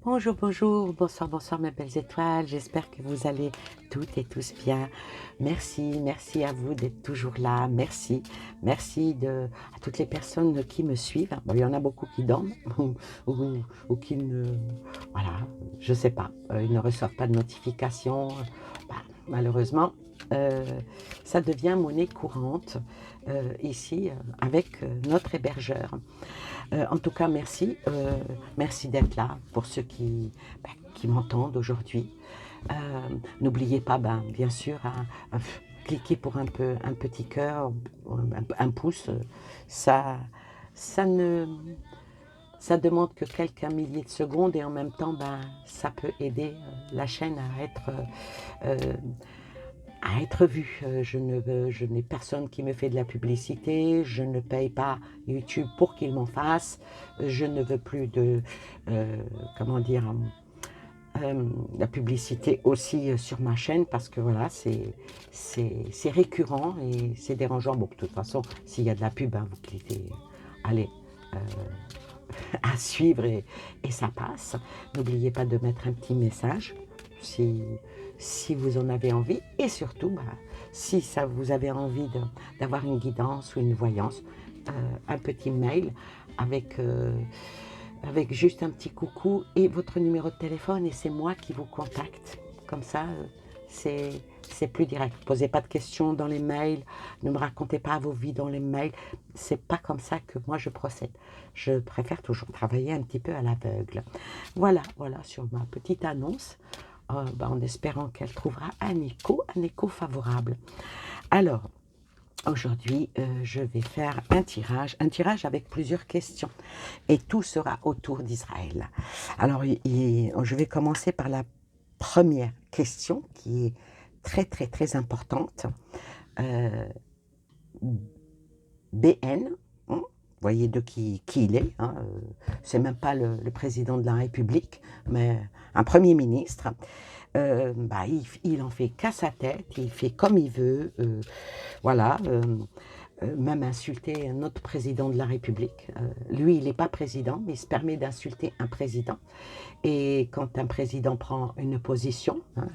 Bonjour, bonjour, bonsoir, bonsoir mes belles étoiles, j'espère que vous allez toutes et tous bien. Merci, merci à vous d'être toujours là, merci, merci à toutes les personnes qui me suivent. Bon, il y en a beaucoup qui dorment ou qui ne... Voilà, je sais pas, ils ne reçoivent pas de notifications. Bah, malheureusement, euh, ça devient monnaie courante ici avec notre hébergeur. En tout cas, merci. Merci d'être là pour ceux qui m'entendent aujourd'hui. Euh, N'oubliez pas, bien sûr, cliquer pour un petit cœur, un pouce. Ça, ça ne, ça demande que quelques milliers de secondes et en même temps, ça peut aider la chaîne euh, à être vue. Je n'ai personne qui me fait de la publicité, je ne paye pas YouTube pour qu'il m'en fasse, je ne veux plus de, euh, comment dire, la publicité aussi sur ma chaîne parce que voilà, c'est récurrent et c'est dérangeant. Bon, de toute façon, s'il y a de la pub, vous cliquez, allez, euh, à suivre et ça passe. N'oubliez pas de mettre un petit message si, si vous en avez envie et surtout si ça vous avez envie d'avoir une guidance ou une voyance, un petit mail avec, avec juste un petit coucou et votre numéro de téléphone et c'est moi qui vous contacte. Comme ça, c'est plus direct. Ne posez pas de questions dans les mails, ne me racontez pas vos vies dans les mails. C'est pas comme ça que moi je procède. Je préfère toujours travailler un petit peu à l'aveugle. Voilà, voilà sur ma petite annonce, en espérant qu'elle trouvera un écho favorable. Alors, aujourd'hui, je vais faire un tirage avec plusieurs questions. Et tout sera autour d'Israël. Alors, je vais commencer par la première question qui est très, très, très importante. Euh, BN, hein, vous voyez de qui il est. Hein, c'est même pas le président de la République, mais un premier ministre. Il en fait qu'à sa tête, il fait comme il veut. Voilà. Même insulter notre président de la République. Lui, il n'est pas président, mais il se permet d'insulter un président. Et quand un président prend une position, hein,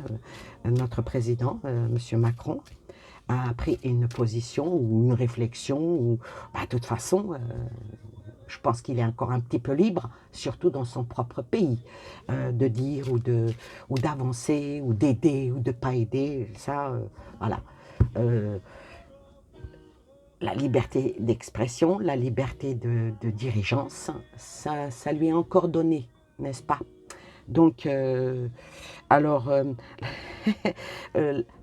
notre président, M. Macron, a pris une position ou une réflexion, ou de toute façon, je pense qu'il est encore un petit peu libre, surtout dans son propre pays, de dire ou d'avancer, ou d'aider, ou de ne pas aider. Ça, voilà. Euh, la liberté d'expression, la liberté de dirigeance, ça lui est encore donné, n'est-ce pas? Donc, alors,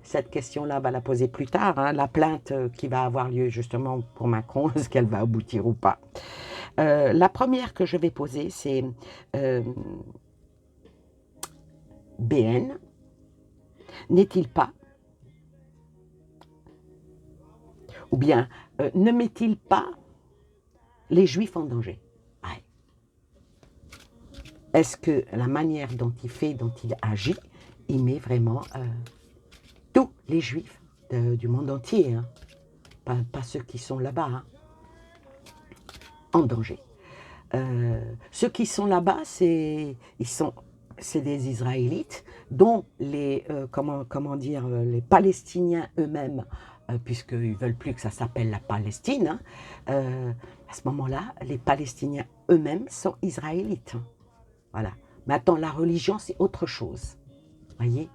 cette question-là, va la poser plus tard, hein, la plainte qui va avoir lieu justement pour Macron, est-ce qu'elle va aboutir ou pas? La première que je vais poser, c'est euh, BN, n'est-il pas, ou bien ne met-il pas les Juifs en danger? Ouais. Est-ce que la manière dont il fait, dont il agit, il met vraiment tous les Juifs du monde entier, hein, pas ceux qui sont là-bas, hein, en danger? Ceux qui sont là-bas, c'est des Israélites, dont comment dire, les Palestiniens eux-mêmes, puisqu'ils ne veulent plus que ça s'appelle la Palestine, hein, à ce moment-là, les Palestiniens eux-mêmes sont israélites. Hein. Voilà. Maintenant, la religion, c'est autre chose. Voyez?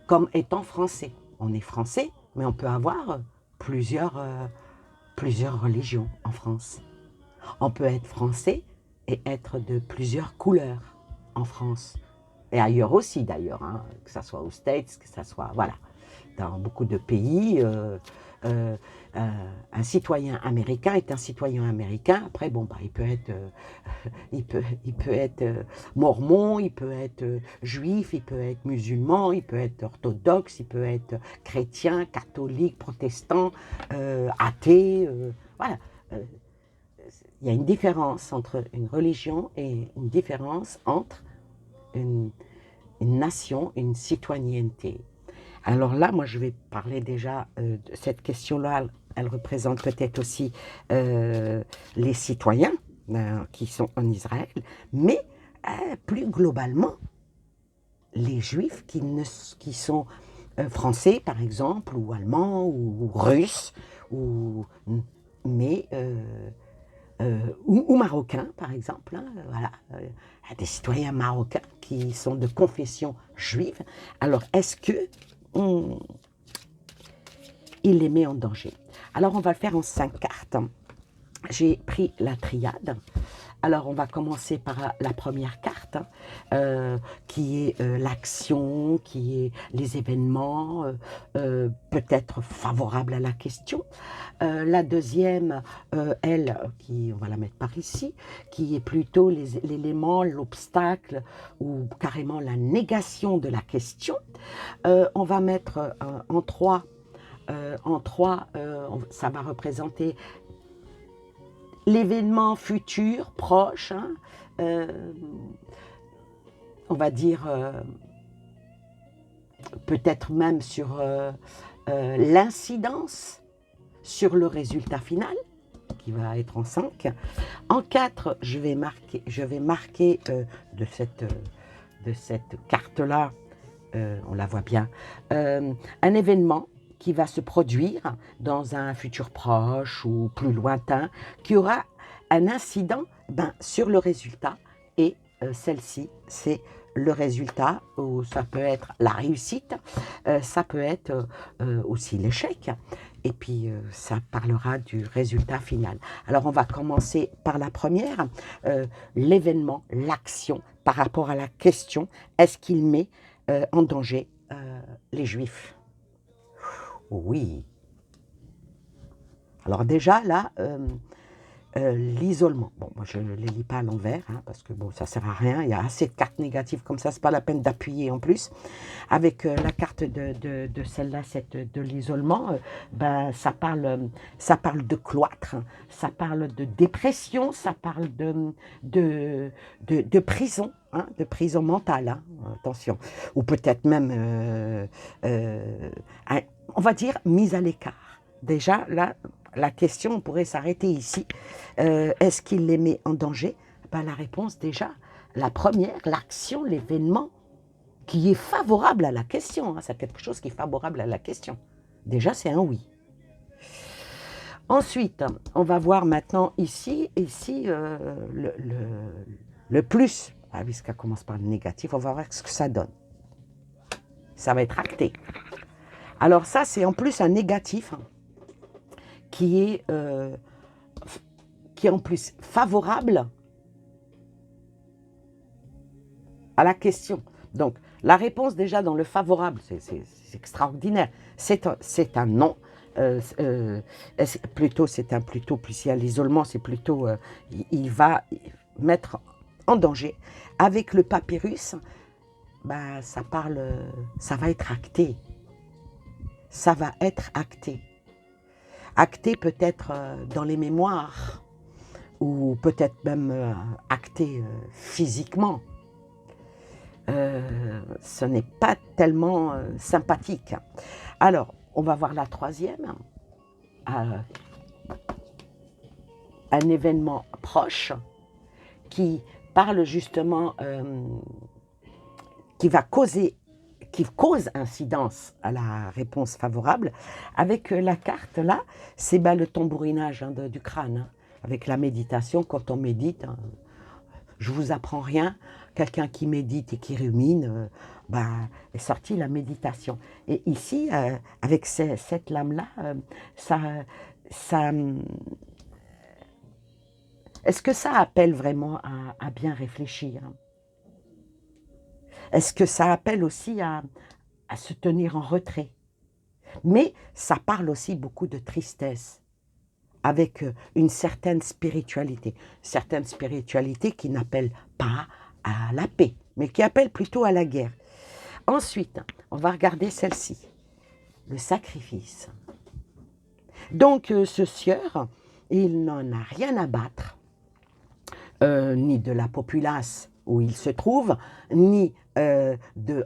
Comme étant français. On est français, mais on peut avoir plusieurs religions en France. On peut être français et être de plusieurs couleurs en France. Et ailleurs aussi d'ailleurs, hein, que ce soit aux States, que ce soit, voilà, dans beaucoup de pays, euh, un citoyen américain est un citoyen américain. Après, il peut être, il peut être mormon, il peut être juif, il peut être musulman, il peut être orthodoxe, il peut être chrétien, catholique, protestant, athée, voilà. Euh, il y a une différence entre une religion et une différence entre une, une nation, une citoyenneté. Alors là, moi, je vais parler déjà de cette question-là. Elle représente peut-être aussi les citoyens qui sont en Israël, mais plus globalement, les Juifs qui sont français, par exemple, ou allemands, ou russes, ou, mais, ou marocains, par exemple. Hein, voilà, des citoyens marocains qui sont de confession juive. Alors, est-ce que il les met en danger? Alors, on va le faire en 5 cartes. J'ai pris la triade. Alors, on va commencer par la première carte, qui est l'action, qui est les événements, peut-être favorables à la question. La deuxième, elle, on va la mettre par ici, qui est plutôt l'élément, l'obstacle ou carrément la négation de la question. On va mettre en 3, ça va représenter l'événement futur, proche, hein, on va dire peut-être même sur l'incidence sur le résultat final, qui va être en 5. En 4, je vais marquer de cette carte-là, on la voit bien, un événement qui va se produire dans un futur proche ou plus lointain, qui aura un incident sur le résultat. Et celle-ci, c'est le résultat, ou ça peut être la réussite, ça peut être aussi l'échec. Et puis, ça parlera du résultat final. Alors, on va commencer par la première, l'événement, l'action, par rapport à la question, est-ce qu'il met en danger les Juifs? Oui. Alors déjà, là, l'isolement. Bon, moi, je ne les lis pas à l'envers, hein, parce que bon, ça ne sert à rien. Il y a assez de cartes négatives comme ça, ce n'est pas la peine d'appuyer en plus. Avec la carte de celle-là, de l'isolement, ça parle de cloître, ça parle de dépression, ça parle de prison, hein, de prison mentale, hein, attention. Ou peut-être même, on va dire, mise à l'écart. Déjà, là, la question, on pourrait s'arrêter ici. Est-ce qu'il les met en danger? La réponse, déjà, la première, l'action, l'événement, qui est favorable à la question. Hein, c'est quelque chose qui est favorable à la question. Déjà, c'est un oui. Ensuite, on va voir maintenant ici le plus. Ah, puisqu'elle commence par le négatif, on va voir ce que ça donne. Ça va être acté. Alors ça, c'est en plus un négatif, hein, qui est en plus favorable à la question. Donc, la réponse déjà dans le favorable, c'est extraordinaire. C'est un non. Plutôt, plus il y a l'isolement, c'est plutôt, il va mettre en danger. Avec le papyrus, ça va être acté. Ça va être acté. Acté peut-être dans les mémoires, ou peut-être même acté physiquement. Ce n'est pas tellement sympathique. Alors, on va voir la troisième. Un événement proche qui parle justement, qui cause incidence à la réponse favorable. Avec la carte là, c'est le tambourinage, hein, du crâne, hein, avec la méditation. Quand on médite, hein, je vous apprends rien, quelqu'un qui médite et qui rumine, est sorti la méditation. Et ici, avec cette lame-là, est-ce que ça appelle vraiment à bien réfléchir? Est-ce que ça appelle aussi à se tenir en retrait? Mais ça parle aussi beaucoup de tristesse, avec une certaine spiritualité qui n'appelle pas à la paix, mais qui appelle plutôt à la guerre. Ensuite, on va regarder celle-ci, le sacrifice. Donc, ce sieur, il n'en a rien à battre, ni de la populace où il se trouve, ni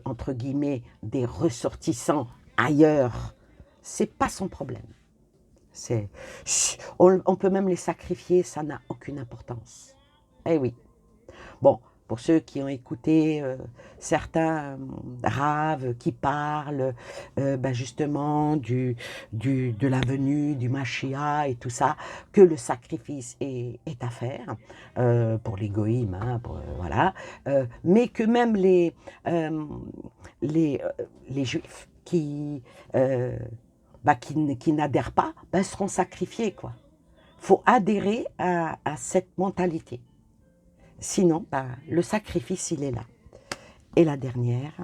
entre guillemets, des ressortissants ailleurs. C'est pas son problème. On peut même les sacrifier, ça n'a aucune importance. Eh oui. Bon, pour ceux qui ont écouté certains raves qui parlent justement de la venue du Mashiach et tout ça, que le sacrifice est à faire pour les goïms, hein, voilà, mais que même euh, les, les juifs euh, qui n'adhèrent pas seront sacrifiés, quoi. Faut adhérer à cette mentalité. Sinon, le sacrifice, il est là. Et la dernière,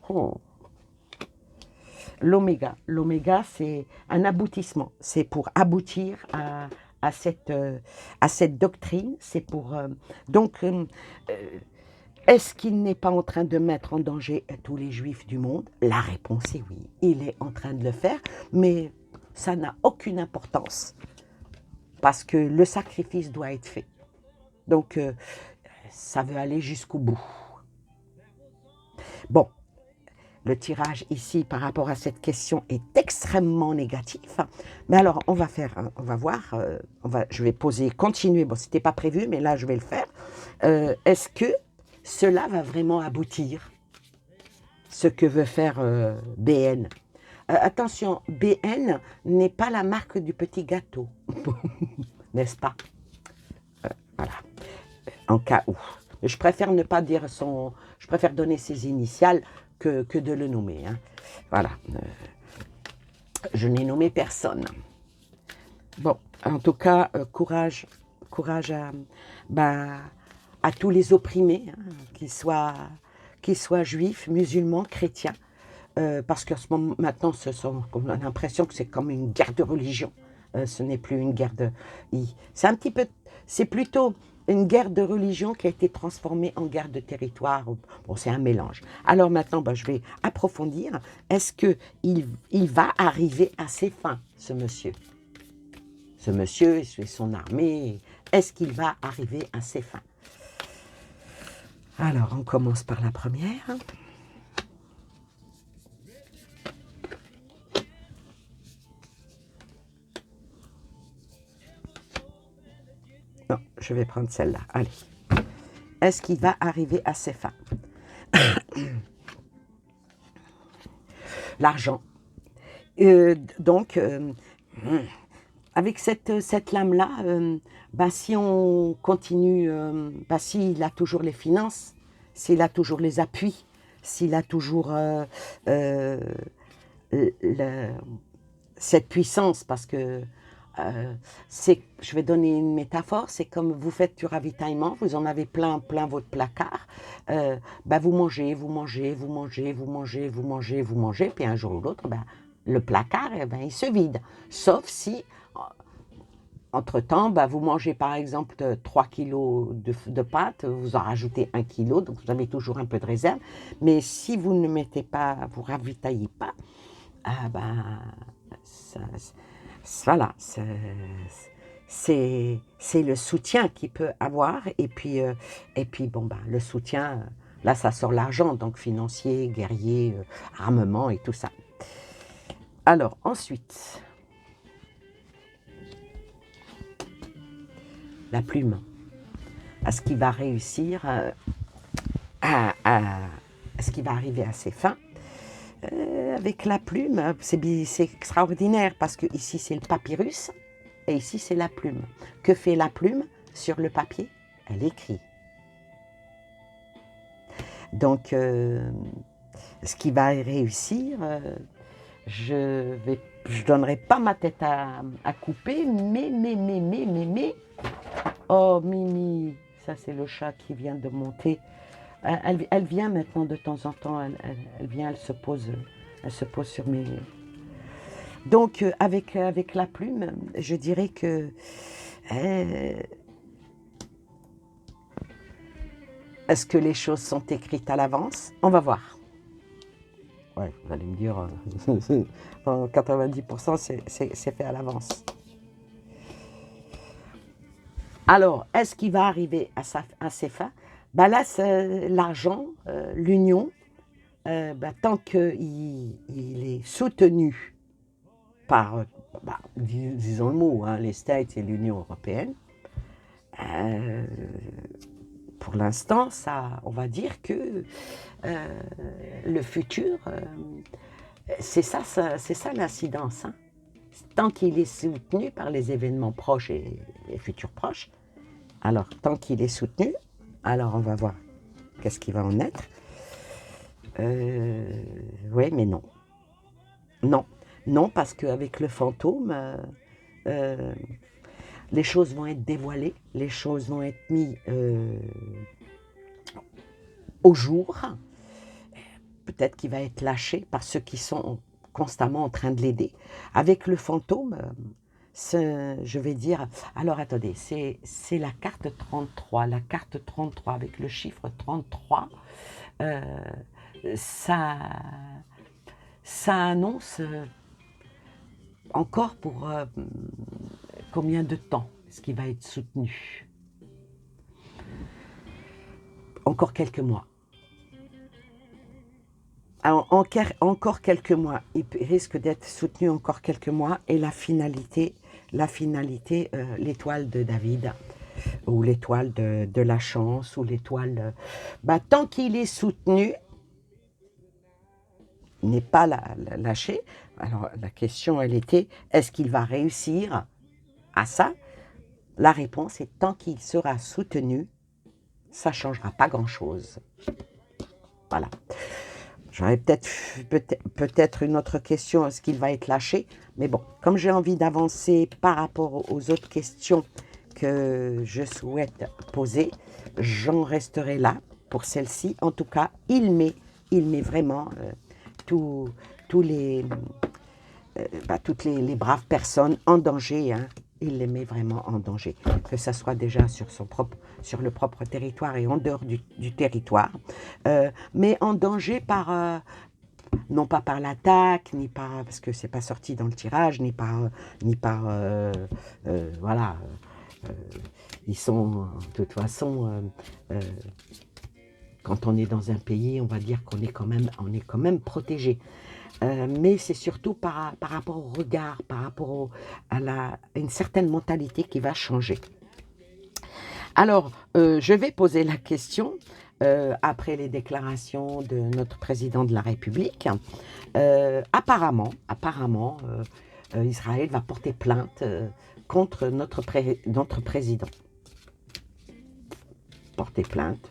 oh, l'oméga. L'oméga, c'est un aboutissement. C'est pour aboutir à cette doctrine. C'est pour... est-ce qu'il n'est pas en train de mettre en danger tous les juifs du monde? La réponse est oui. Il est en train de le faire, mais ça n'a aucune importance parce que le sacrifice doit être fait. Donc, ça veut aller jusqu'au bout. Bon, le tirage ici par rapport à cette question est extrêmement négatif. Mais alors, on va voir, je vais continuer. Bon, c'était pas prévu, mais là, je vais le faire. Est-ce que cela va vraiment aboutir, ce que veut faire BN? Attention, BN n'est pas la marque du petit gâteau, n'est-ce pas? Voilà, en cas où. Je préfère ne pas dire je préfère donner ses initiales que de le nommer. Hein. Voilà, je n'ai nommé personne. Bon, en tout cas, courage à tous les opprimés, hein, qu'ils soient juifs, musulmans, chrétiens, parce qu'à ce moment, maintenant, on a l'impression que c'est comme une guerre de religion. Ce n'est plus une guerre de... C'est plutôt une guerre de religion qui a été transformée en guerre de territoire. Bon, c'est un mélange. Alors maintenant, je vais approfondir. Est-ce qu'il va arriver à ses fins, ce monsieur? Ce monsieur et son armée, est-ce qu'il va arriver à ses fins? Alors, on commence par la première. Non, je vais prendre celle-là. Allez. Est-ce qu'il va arriver à ses fins? L'argent. Avec cette lame-là, si on continue, s'il a toujours les finances, s'il a toujours les appuis, s'il a toujours cette puissance, parce que je vais donner une métaphore, c'est comme vous faites du ravitaillement, vous en avez plein votre placard, vous mangez, puis un jour ou l'autre, le placard, il se vide. Sauf si, entre-temps, vous mangez par exemple 3 kilos de pâtes, vous en rajoutez 1 kilo, donc vous avez toujours un peu de réserve. Mais si vous ne mettez pas, vous ravitaillez pas, voilà, c'est le soutien qu'il peut avoir. Et puis le soutien, là, ça sort l'argent, donc financier, guerrier, armement et tout ça. Alors, ensuite, la plume. Est-ce qu'il va réussir est-ce qu'il va arriver à ses fins? Avec la plume, c'est extraordinaire parce que ici c'est le papyrus et ici c'est la plume. Que fait la plume sur le papier? Elle écrit. Donc, ce qui va réussir, je donnerai pas ma tête à couper, mais, oh Mimi, ça c'est le chat qui vient de monter. Elle vient maintenant de temps en temps, elle vient, elle se pose sur mes... Donc, avec la plume, je dirais que... est-ce que les choses sont écrites à l'avance? On va voir. Ouais, vous allez me dire, 90% c'est fait à l'avance. Alors, est-ce qu'il va arriver à ses fins? Là, c'est l'argent, l'union, tant qu'il est soutenu par, disons le mot, hein, les States et l'Union européenne, pour l'instant, ça, on va dire que le futur, c'est ça l'incidence, hein. Tant qu'il est soutenu par les événements proches et futurs proches, alors tant qu'il est soutenu, alors on va voir qu'est-ce qui va en être. Oui, mais non. Non, non, parce qu'avec le fantôme, euh, les choses vont être dévoilées, les choses vont être mises au jour. Peut-être qu'il va être lâché par ceux qui sont constamment en train de l'aider. Avec le fantôme, je vais dire... Alors attendez, c'est la carte 33. La carte 33 avec le chiffre 33, euh, ça, ça annonce encore pour combien de temps est-ce qu'il va être soutenu? Encore quelques mois. Alors, encore quelques mois, il risque d'être soutenu encore quelques mois, et la finalité, l'étoile de David, ou l'étoile de la chance, ou l'étoile... tant qu'il est soutenu, n'est pas lâché. Alors la question, elle était, est-ce qu'il va réussir à ça? La réponse est, tant qu'il sera soutenu, ça ne changera pas grand-chose. Voilà. J'aurais peut-être une autre question, est-ce qu'il va être lâché? Mais bon, comme j'ai envie d'avancer par rapport aux autres questions que je souhaite poser, j'en resterai là pour celle-ci. En tout cas, il met vraiment toutes les braves personnes en danger, hein. Il les met vraiment en danger, que ce soit déjà sur le propre territoire et en dehors du territoire, mais en danger par, non pas par l'attaque, ni par, parce que c'est pas sorti dans le tirage, ni par voilà, ils sont, de toute façon, quand on est dans un pays, on va dire qu'on est quand même protégé. Mais c'est surtout par rapport au regard, par rapport à une certaine mentalité qui va changer. Alors, je vais poser la question, après les déclarations de notre président de la République. Apparemment, Israël va porter plainte contre notre président. Porter plainte.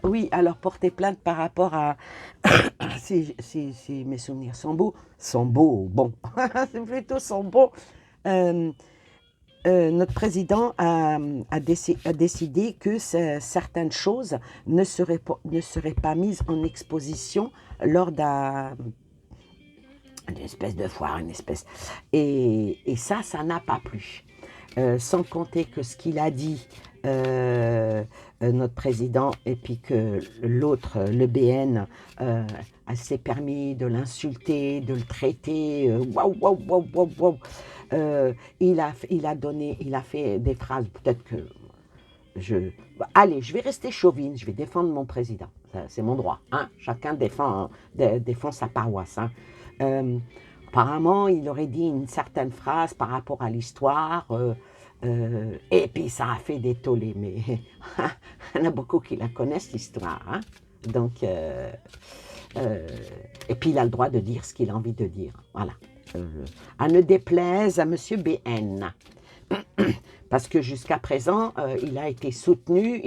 Oui, alors porter plainte par rapport à... si mes souvenirs sont beaux, bon, c'est plutôt sont beaux. Notre président a décidé que certaines choses ne seraient pas mises en exposition lors d'une espèce de foire, et ça n'a pas plu. Sans compter que ce qu'il a dit, notre président, et puis que l'autre, le BN, s'est permis de l'insulter, de le traiter, waouh, waouh, waouh, waouh, waouh. Il a fait des phrases, peut-être que allez, je vais rester chauvine, je vais défendre mon président, c'est mon droit, hein. Chacun défend sa paroisse, hein. Apparemment, il aurait dit une certaine phrase par rapport à l'histoire, et puis ça a fait des tollés, mais il y en a beaucoup qui la connaissent, l'histoire, hein. Donc, et puis il a le droit de dire ce qu'il a envie de dire, voilà. À ne déplaise à monsieur BN, parce que jusqu'à présent, il a été soutenu,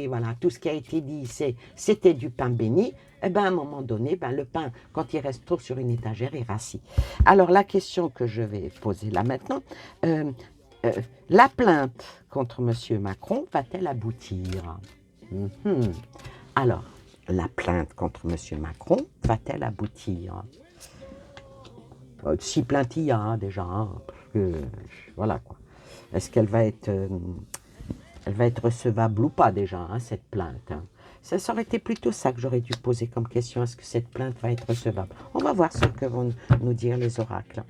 voilà, tout ce qui a été dit, c'était du pain béni. Eh bien, à un moment donné, le pain, quand il reste trop sur une étagère, est rassis. Alors, la question que je vais poser là maintenant, la plainte contre M. Macron va-t-elle aboutir? Alors, la plainte contre M. Macron va-t-elle aboutir? Si plainte il y a, hein, déjà, hein, parce que, voilà quoi. Est-ce qu'elle va être recevable ou pas déjà, hein, cette plainte, hein? Ça aurait été plutôt ça que j'aurais dû poser comme question. Est-ce que cette plainte va être recevable? On va voir ce que vont nous dire les oracles.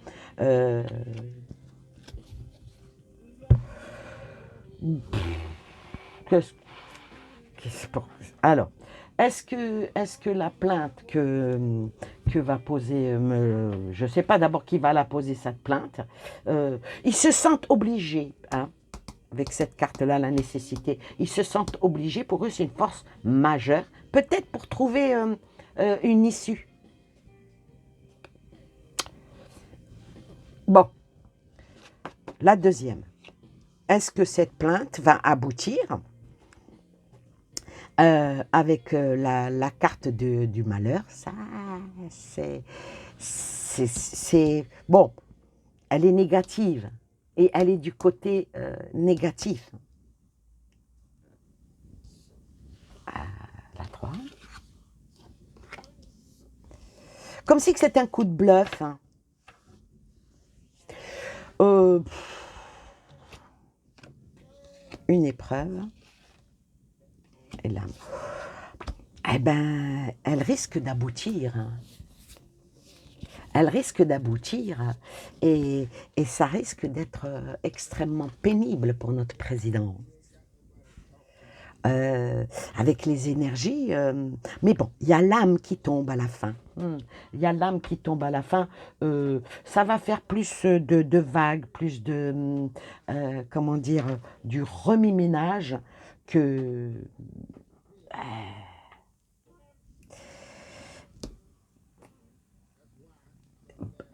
Alors, est-ce que la plainte que va poser, je ne sais pas d'abord qui va la poser, cette plainte, ils se sentent obligés, hein, avec cette carte-là, la nécessité. Ils se sentent obligés, pour eux, c'est une force majeure, peut-être pour trouver une issue. Bon, la deuxième. Est-ce que cette plainte va aboutir avec la carte du malheur? Ça, c'est... Bon, elle est négative. Et elle est du côté négatif. La 3. Comme si c'était un coup de bluff. Hein. Une épreuve. Et là, eh ben, elle risque d'aboutir. Hein. Elle risque d'aboutir et ça risque d'être extrêmement pénible pour notre président. Avec les énergies, mais bon, il y a l'âme qui tombe à la fin. Il y a l'âme qui tombe à la fin. Ça va faire plus de vagues, plus de, comment dire, du remue-ménage que...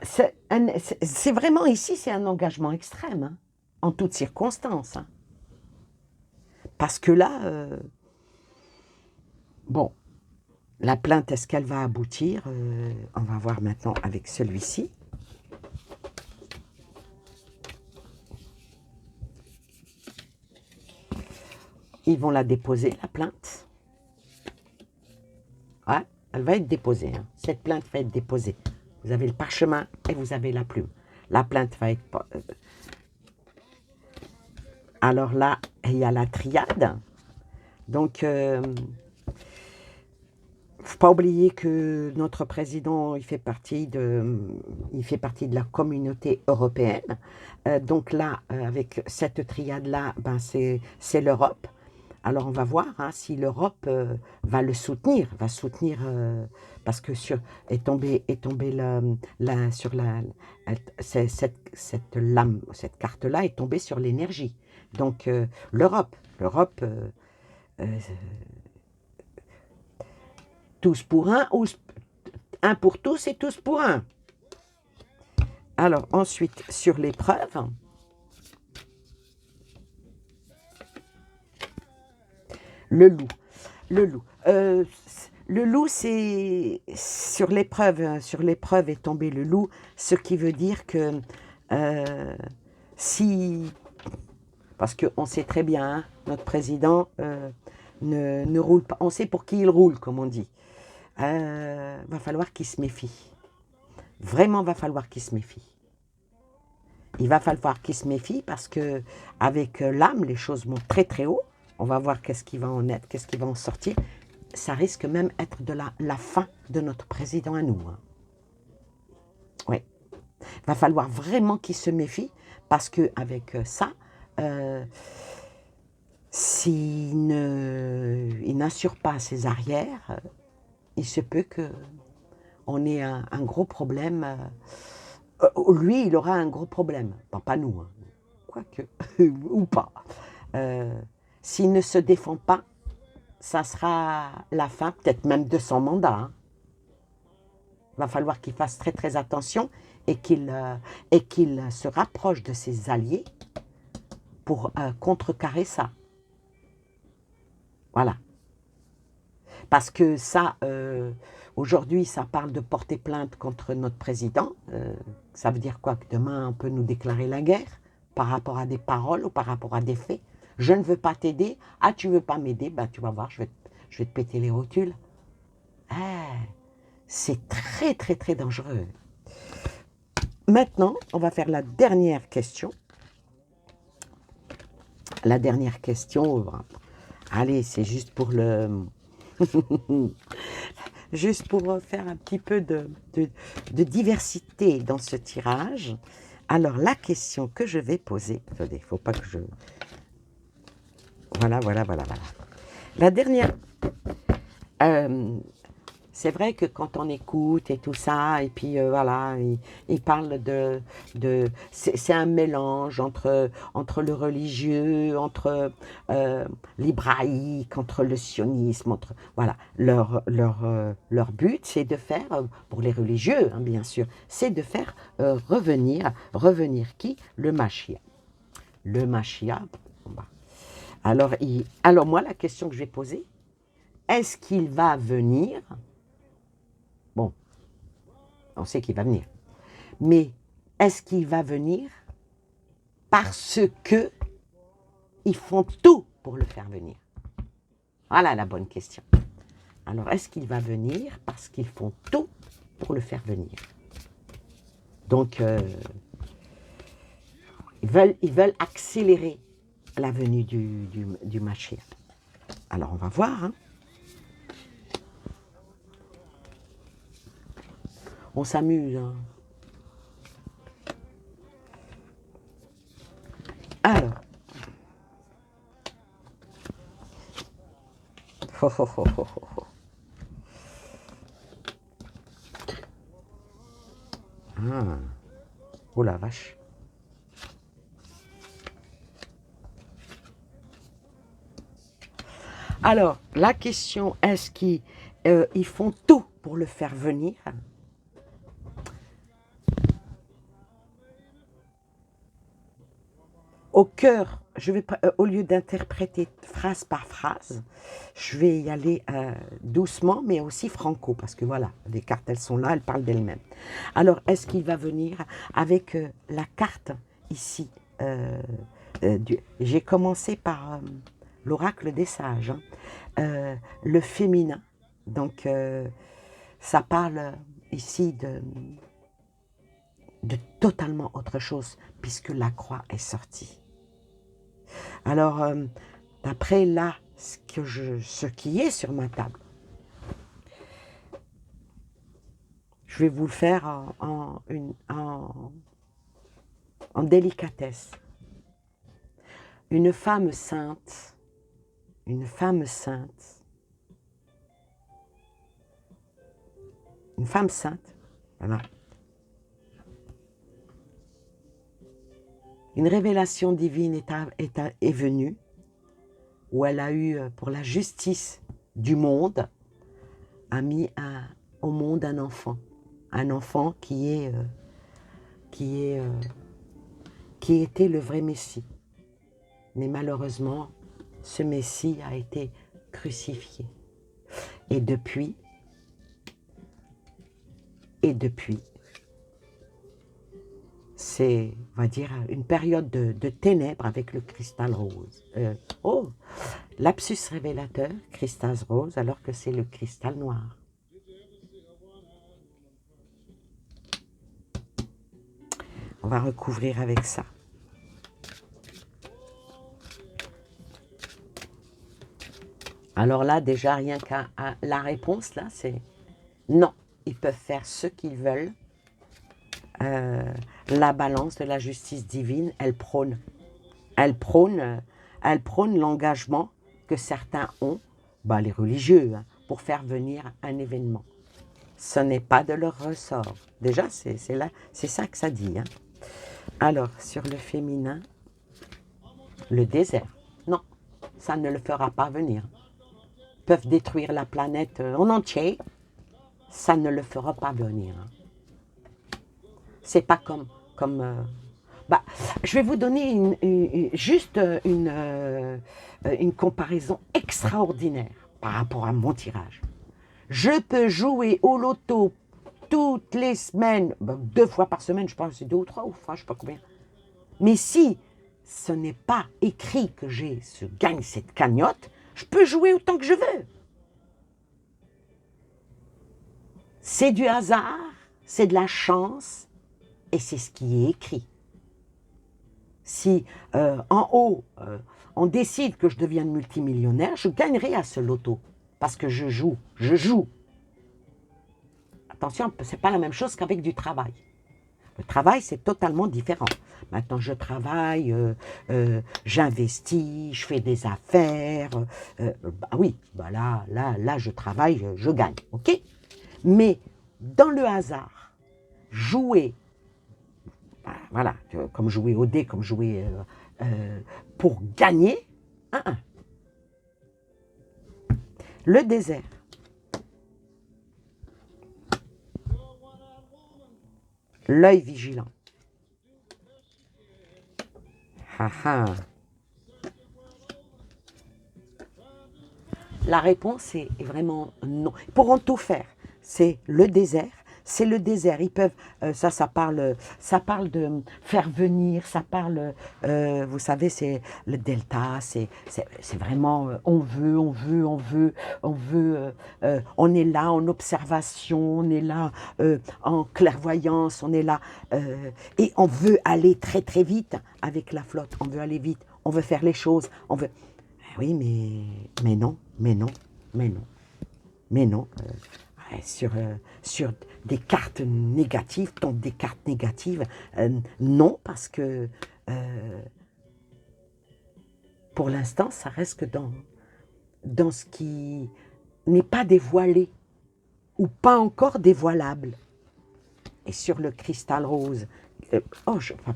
C'est vraiment ici, c'est un engagement extrême, hein, en toutes circonstances. Hein. Parce que là, bon, la plainte, est-ce qu'elle va aboutir? On va voir maintenant avec celui-ci. Ils vont la déposer, la plainte. Ouais, elle va être déposée. Hein. Cette plainte va être déposée. Vous avez le parchemin et vous avez la plume. La plainte va être... Alors là, il y a la triade. Donc, il ne faut pas oublier que notre président, il fait partie de la communauté européenne. Donc là, avec cette triade-là, ben c'est l'Europe. Alors on va voir hein, si l'Europe va le soutenir, parce que est tombé sur cette lame, cette carte-là est tombée sur l'énergie. Donc l'Europe, tous pour un, ou un pour tous et tous pour un. Alors ensuite, sur l'épreuve, le loup. Le loup, c'est sur l'épreuve est tombé le loup, ce qui veut dire que si, parce qu'on sait très bien, hein, notre président ne roule pas, on sait pour qui il roule, comme on dit. Va falloir qu'il se méfie. Vraiment, va falloir qu'il se méfie. Il va falloir qu'il se méfie parce que avec l'âme, les choses montent très très haut. On va voir qu'est-ce qui va en être, qu'est-ce qui va en sortir. Ça risque même d'être de la fin de notre président à nous. Hein. Oui. Il va falloir vraiment qu'il se méfie parce qu'avec ça, s'il n'assure pas ses arrières, il se peut qu'on ait un gros problème. Lui, il aura un gros problème. Bon, pas nous, hein. Quoique, ou pas. S'il ne se défend pas, ça sera la fin, peut-être même de son mandat. Hein. Il va falloir qu'il fasse très très attention et qu'il se rapproche de ses alliés pour contrecarrer ça. Voilà. Parce que ça, aujourd'hui, ça parle de porter plainte contre notre président. Ça veut dire quoi? Que demain, on peut nous déclarer la guerre par rapport à des paroles ou par rapport à des faits. Je ne veux pas t'aider. Ah, tu ne veux pas m'aider? Ben, tu vas voir, je vais te péter les rotules. Ah, c'est très, très, très dangereux. Maintenant, on va faire la dernière question. La dernière question, allez, c'est juste pour le... juste pour faire un petit peu de diversité dans ce tirage. Alors, la question que je vais poser... Attendez, il ne faut pas que je... Voilà. La dernière... c'est vrai que quand on écoute et tout ça, et puis voilà, il parle c'est un mélange entre le religieux, entre l'hébraïque, entre le sionisme, voilà, leur but, c'est de faire, pour les religieux, hein, bien sûr, c'est de faire revenir qui? Le Mashiach. Le Mashiach, bon, bah. Alors moi, la question que je vais poser, est-ce qu'il va venir? Bon, on sait qu'il va venir. Mais est-ce qu'il va venir parce que ils font tout pour le faire venir? Voilà la bonne question. Alors, est-ce qu'il va venir parce qu'ils font tout pour le faire venir? Donc, ils veulent accélérer la venue du Mashiach. Alors, on va voir, hein. On s'amuse, hein. Alors. Ho, ho, ho, ho, ho. Ah. Oh la vache. Alors, la question, est-ce qu'ils font tout pour le faire venir? Au cœur, je vais au lieu d'interpréter phrase par phrase, je vais y aller doucement, mais aussi franco, parce que voilà, les cartes, elles sont là, elles parlent d'elles-mêmes. Alors, est-ce qu'il va venir avec la carte ici j'ai commencé par l'oracle des sages, hein, le féminin. Donc, ça parle ici de totalement autre chose, puisque la croix est sortie. Alors, d'après là, ce qui est sur ma table, je vais vous le faire en délicatesse. Une femme sainte, une femme sainte, voilà. Une révélation divine est venue, où elle a eu, pour la justice du monde, a mis au monde un enfant qui était le vrai Messie. Mais malheureusement, ce Messie a été crucifié. Et depuis, c'est, on va dire, une période de ténèbres avec le cristal rose. Lapsus révélateur, cristal rose, alors que c'est le cristal noir. On va recouvrir avec ça. Alors là, déjà, rien qu'à la réponse, là, c'est non. Ils peuvent faire ce qu'ils veulent. La balance de la justice divine, elle prône l'engagement que certains ont, les religieux, hein, pour faire venir un événement. Ce n'est pas de leur ressort. Déjà, c'est ça que ça dit. Hein. Alors, sur le féminin, le désert. Non, ça ne le fera pas venir. Ils peuvent détruire la planète en entier, ça ne le fera pas venir. Hein. C'est pas comme je vais vous donner juste une comparaison extraordinaire par rapport à mon tirage. Je peux jouer au loto toutes les semaines, 2 fois par semaine, je pense que c'est 2 ou 3, ou 3, je ne sais pas combien. Mais si ce n'est pas écrit que gagne cette cagnotte, je peux jouer autant que je veux. C'est du hasard, c'est de la chance, et c'est ce qui est écrit. Si en haut, on décide que je devienne multimillionnaire, je gagnerai à ce loto, parce que je joue. Attention, ce n'est pas la même chose qu'avec du travail. Le travail, c'est totalement différent. Maintenant, je travaille, j'investis, je fais des affaires. Là, je travaille, je gagne, ok? Mais dans le hasard, jouer, voilà, comme jouer au dé, comme jouer pour gagner, le désert. L'œil vigilant. La réponse est vraiment non. Ils pourront tout faire. C'est le désert. C'est le désert. Ils peuvent, ça parle de faire venir, ça parle, vous savez, c'est le delta, c'est vraiment, on est là en observation, on est là en clairvoyance, on est là, et on veut aller très très vite avec la flotte, on veut aller vite, on veut faire les choses, on veut... Oui, mais non, mais non, mais non, mais non. Sur des cartes négatives, donc des cartes négatives, non, parce que pour l'instant, ça reste que dans ce qui n'est pas dévoilé ou pas encore dévoilable. Et sur le cristal rose,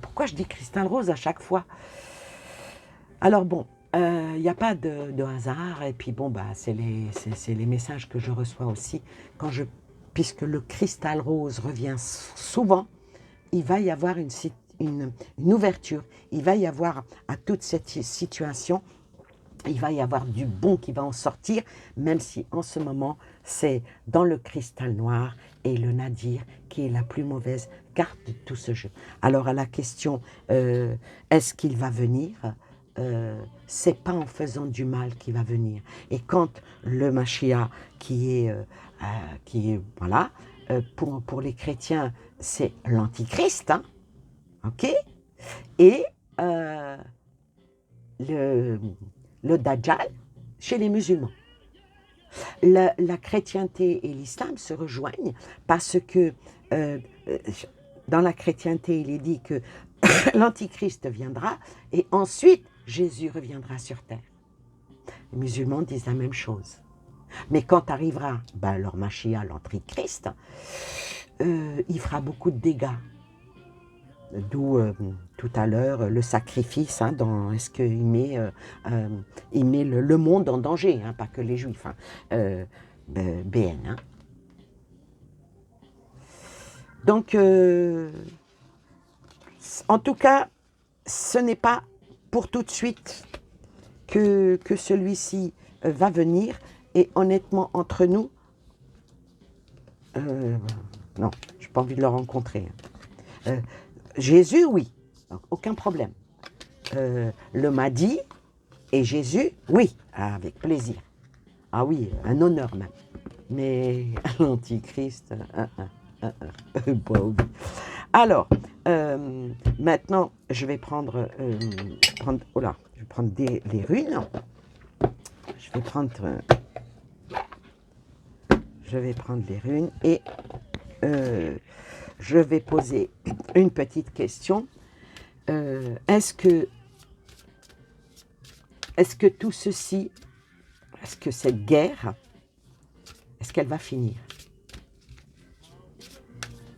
pourquoi je dis cristal rose à chaque fois? Alors bon, il n'y a pas de hasard, et puis bon, c'est les messages que je reçois aussi, puisque le cristal rose revient souvent, il va y avoir une ouverture, il va y avoir à toute cette situation, il va y avoir du bon qui va en sortir, même si en ce moment, c'est dans le cristal noir et le nadir qui est la plus mauvaise carte de tout ce jeu. Alors à la question, est-ce qu'il va venir ? C'est pas en faisant du mal qu'il va venir. Et quand le Mashiach qui est voilà, pour les chrétiens, c'est l'antichrist, hein, ok? Et le Dajjal chez les musulmans. La chrétienté et l'islam se rejoignent parce que dans la chrétienté, il est dit que l'antichrist viendra et ensuite Jésus reviendra sur terre. Les musulmans disent la même chose. Mais quand arrivera leur Mashiach, l'antichrist, il fera beaucoup de dégâts. D'où tout à l'heure le sacrifice, hein, est-ce qu'il met, le monde en danger, hein, pas que les juifs, hein, BN. Hein. Donc, en tout cas, ce n'est pas pour tout de suite que celui-ci va venir. Et honnêtement, entre nous, non, je n'ai pas envie de le rencontrer. Jésus, oui, aucun problème. Le Mahdi et Jésus, oui, avec plaisir. Ah oui, un honneur même. Mais l'Antichrist, Alors, maintenant, je vais prendre, les runes. Je vais prendre les runes et je vais poser une petite question. Est-ce que tout ceci, est-ce que cette guerre, est-ce qu'elle va finir?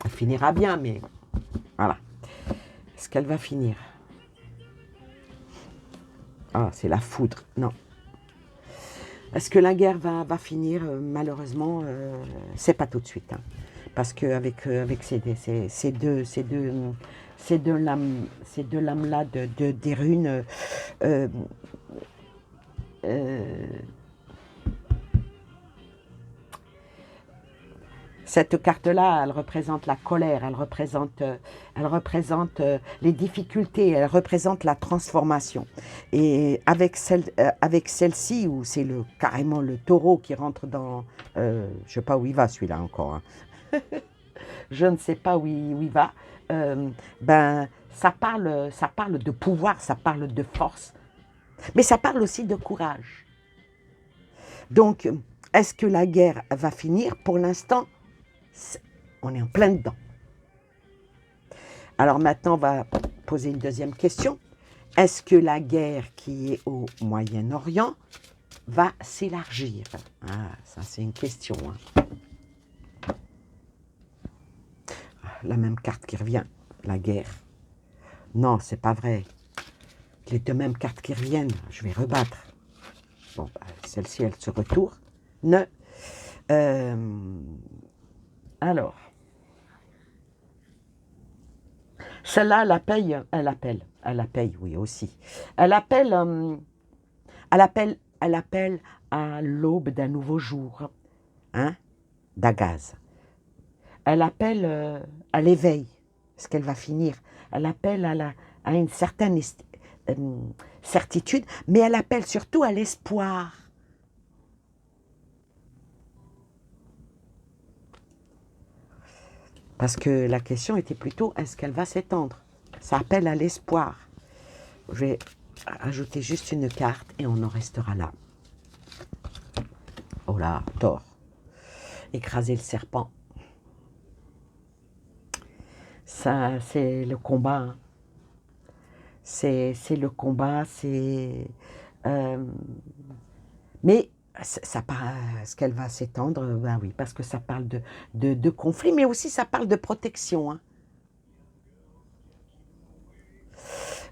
Elle finira bien, mais voilà. Est-ce qu'elle va finir? Ah, c'est la foudre. Non. Est-ce que la guerre va finir? Malheureusement, c'est pas tout de suite. Hein. Parce qu'avec ces deux lames-là des runes, cette carte-là, elle représente la colère, elle représente les difficultés, elle représente la transformation. Et avec celle-ci, où c'est carrément le taureau qui rentre dans... je ne sais pas où il va celui-là encore. Hein. Je ne sais pas où il va. Ça parle de pouvoir, ça parle de force. Mais ça parle aussi de courage. Donc, est-ce que la guerre va finir? Pour l'instant, on est en plein dedans. Alors maintenant, on va poser une deuxième question. Est-ce que la guerre qui est au Moyen-Orient va s'élargir? Ah, ça c'est une question. Hein. la même carte qui revient, la guerre. Non, c'est pas vrai. Les deux mêmes cartes qui reviennent, je vais rebattre. Bon, bah, celle-ci, elle se retourne. Alors, celle-là, elle appelle, oui, aussi. Elle appelle à l'aube d'un nouveau jour, hein, d'Agaz. Elle appelle à l'éveil, parce qu'elle va finir. Elle appelle à une certaine certitude, mais elle appelle surtout à l'espoir. Parce que la question était plutôt, est-ce qu'elle va s'étendre? Ça appelle à l'espoir. Je vais ajouter juste une carte et on en restera là. Oh là, tort. Écraser le serpent. Ça, c'est le combat. Hein. C'est le combat, c'est... mais ça est-ce qu'elle va s'étendre? Ben oui, parce que ça parle de conflit, mais aussi ça parle de protection. Hein.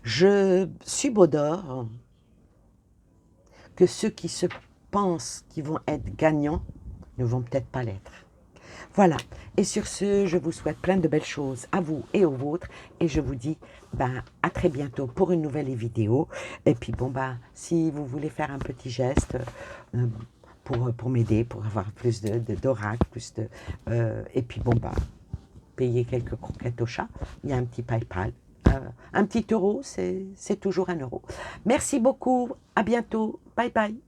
Je subodore que ceux qui se pensent qu'ils vont être gagnants ne vont peut-être pas l'être. Voilà. Et sur ce, je vous souhaite plein de belles choses à vous et aux vôtres. Et je vous dis à très bientôt pour une nouvelle vidéo. Et puis bon, si vous voulez faire un petit geste pour m'aider, pour avoir plus d'oracles, et puis bon, payer quelques croquettes au chat, il y a un petit PayPal. Un petit euro, c'est toujours un euro. Merci beaucoup. À bientôt. Bye bye.